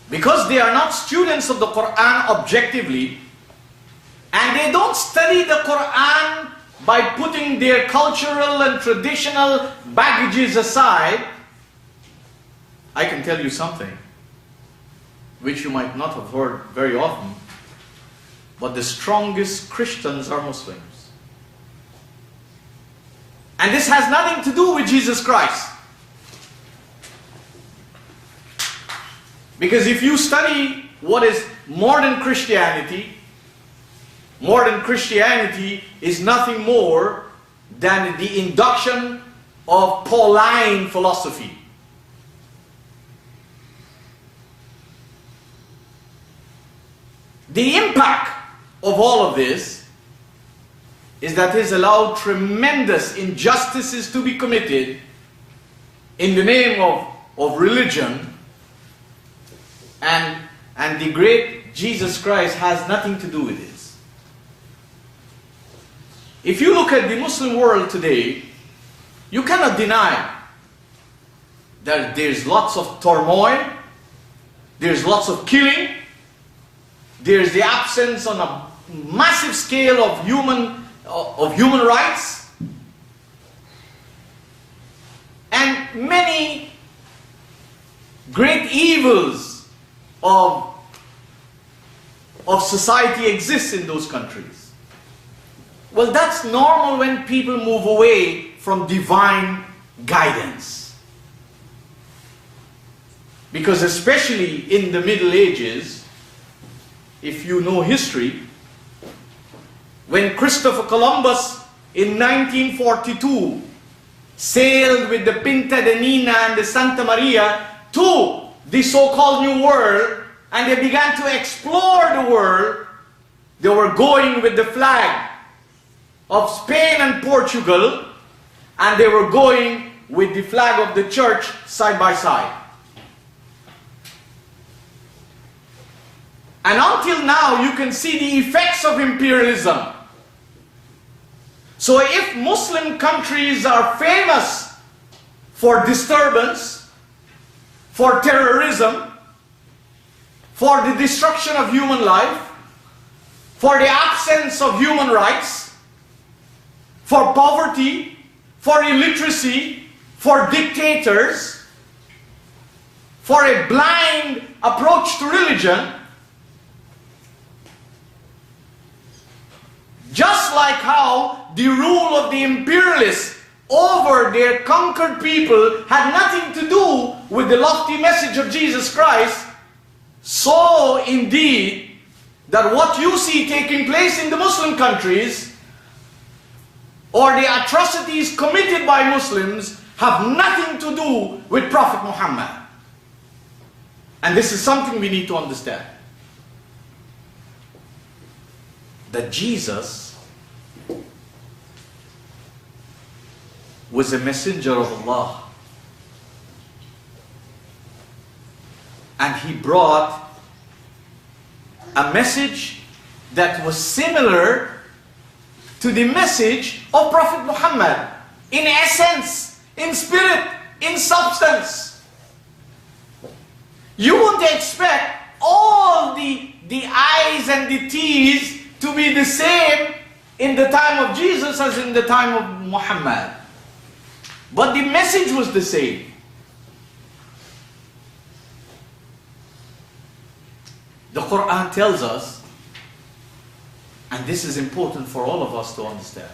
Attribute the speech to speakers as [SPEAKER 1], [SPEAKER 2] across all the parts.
[SPEAKER 1] because they are not students of the Qur'an objectively, and they don't study the Qur'an by putting their cultural and traditional baggages aside, I can tell you something which you might not have heard very often, but the strongest Christians are Muslims. And this has nothing to do with Jesus Christ. Because if you study what is modern Christianity is nothing more than the induction of Pauline philosophy. The impact of all of this is that it has allowed tremendous injustices to be committed in the name of religion, and the great Jesus Christ has nothing to do with this. If you look at the Muslim world today, you cannot deny that there's lots of turmoil, there's lots of killing, there's the absence on a massive scale of human rights, and many great evils of society exist in those countries. Well, that's normal when people move away from divine guidance. Because especially in the Middle Ages, if you know history, when Christopher Columbus in 1942 sailed with the Pinta de Nina and the Santa Maria to the so-called New World, and they began to explore the world, they were going with the flag of Spain and Portugal, and they were going with the flag of the church side by side. And until now, you can see the effects of imperialism. So if Muslim countries are famous for disturbance, for terrorism, for the destruction of human life, for the absence of human rights, for poverty, for illiteracy, for dictators, for a blind approach to religion, just like how the rule of the imperialists over their conquered people had nothing to do with the lofty message of Jesus Christ, so indeed that what you see taking place in the Muslim countries, or the atrocities committed by Muslims, have nothing to do with Prophet Muhammad. And this is something we need to understand. That Jesus was a messenger of Allah, and he brought a message that was similar to the message of Prophet Muhammad in essence, in spirit, in substance. You won't expect all the I's and the T's to be the same in the time of Jesus as in the time of Muhammad. But the message was the same. The Qur'an tells us, and this is important for all of us to understand,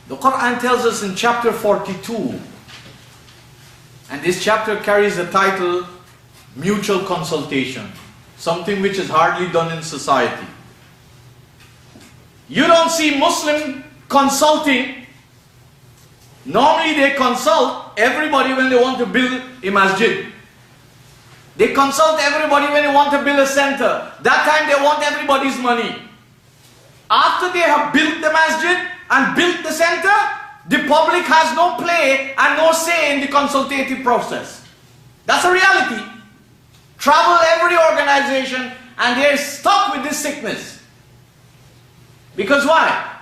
[SPEAKER 1] the Qur'an tells us in chapter 42, and this chapter carries the title Mutual Consultation, something which is hardly done in society. You don't see Muslim consulting. Normally they consult everybody when they want to build a masjid. They consult everybody when they want to build a center. That time they want everybody's money. After they have built the masjid and built the center, the public has no play and no say in the consultative process. That's a reality. Travel every organization and they're stuck with this sickness. Because why?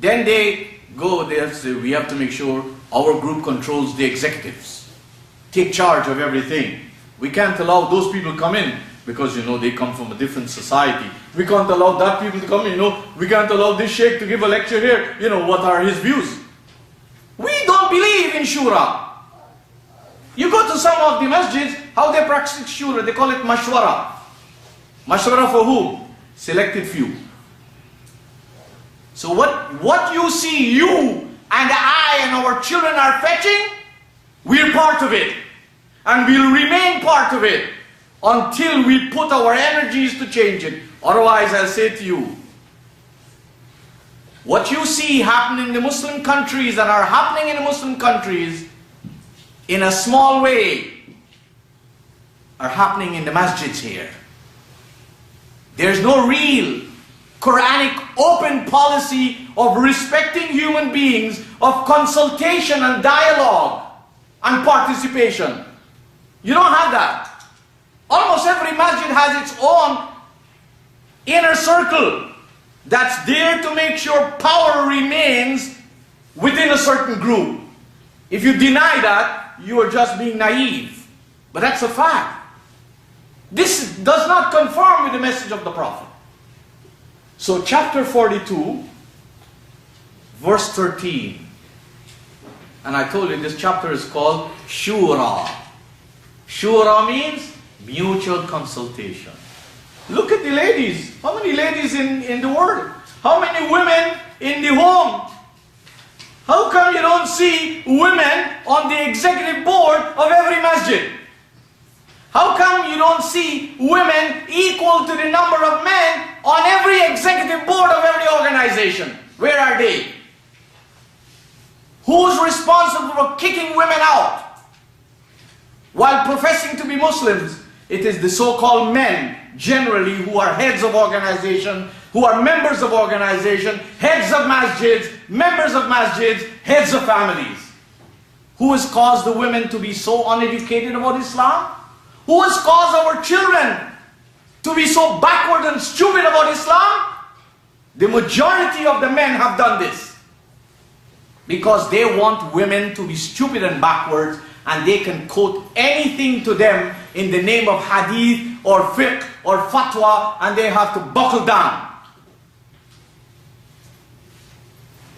[SPEAKER 1] Then they go, they say, we have to make sure our group controls the executives. Take charge of everything. We can't allow those people come in because, you know, they come from a different society. We can't allow that people to come in, you know. We can't allow this sheikh to give a lecture here. You know, what are his views? We don't believe in shura. You go to some of the masjids, how they practice shura, they call it mashwara. Mashwara for whom? Selected few. So what you see you and I and our children are fetching, we're part of it. And we'll remain part of it until we put our energies to change it. Otherwise, I'll say to you, what you see happen in the Muslim countries and are happening in the Muslim countries in a small way are happening in the masjids here. There's no real Qur'anic open policy of respecting human beings, of consultation and dialogue and participation. You don't have that. Almost every masjid has its own inner circle that's there to make sure power remains within a certain group. If you deny that, you are just being naive. But that's a fact. This does not conform with the message of the Prophet. So chapter 42, verse 13. And I told you this chapter is called Shura. Shura means mutual consultation. Look at the ladies. How many ladies in the world? How many women in the home? How come you don't see women on the executive board of every masjid? How come you don't see women equal to the number of men on every executive board of every organization? Where are they? Who's responsible for kicking women out? While professing to be Muslims, it is the so-called men, generally, who are heads of organization, who are members of organization, heads of masjids, members of masjids, heads of families. Who has caused the women to be so uneducated about Islam? Who has caused our children to be so backward and stupid about Islam? The majority of the men have done this. Because they want women to be stupid and backwards, and they can quote anything to them in the name of hadith or fiqh or fatwa, and they have to buckle down.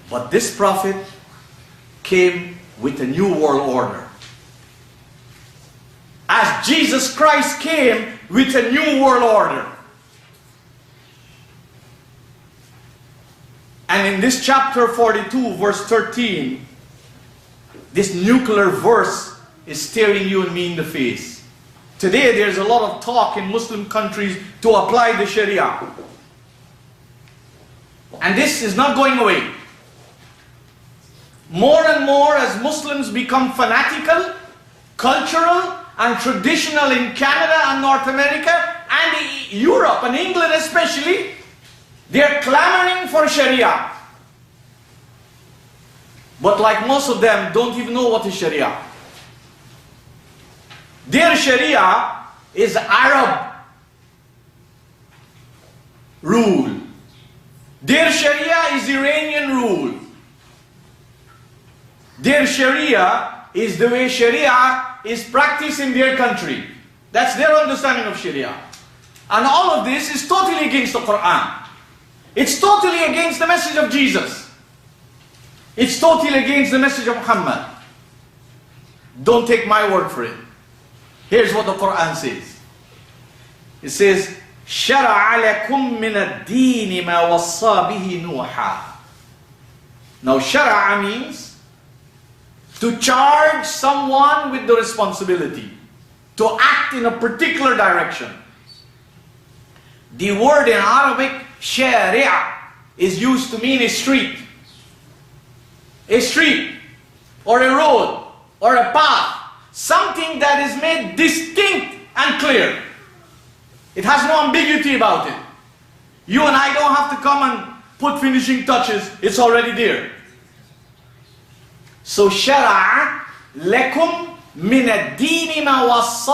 [SPEAKER 1] But this Prophet came with a new world order. As Jesus Christ came with a new world order. And in this chapter 42, verse 13, this nuclear verse is staring you and me in the face. Today there's a lot of talk in Muslim countries to apply the Sharia. And this is not going away. More and more as Muslims become fanatical, cultural and traditional in Canada and North America and Europe and England especially, they're clamoring for Sharia. But like most of them, don't even know what is Sharia. Their Sharia is Arab rule. Their Sharia is Iranian rule. Their Sharia is the way Sharia is practiced in their country. That's their understanding of Sharia. And all of this is totally against the Qur'an. It's totally against the message of Jesus. It's totally against the message of Muhammad. Don't take my word for it. Here's what the Qur'an says. It says, شَرَعَ لَكُم مِّنَ الدِّينِ مَا وَصَّى بِهِ نُوحًا. Now shara means to charge someone with the responsibility to act in a particular direction. The word in Arabic, shari'a, is used to mean a street. A street, or a road, or a path. Something that is made distinct and clear. It has no ambiguity about it. You and I don't have to come and put finishing touches. It's already there. So shara'a lakum من الدين ما وصى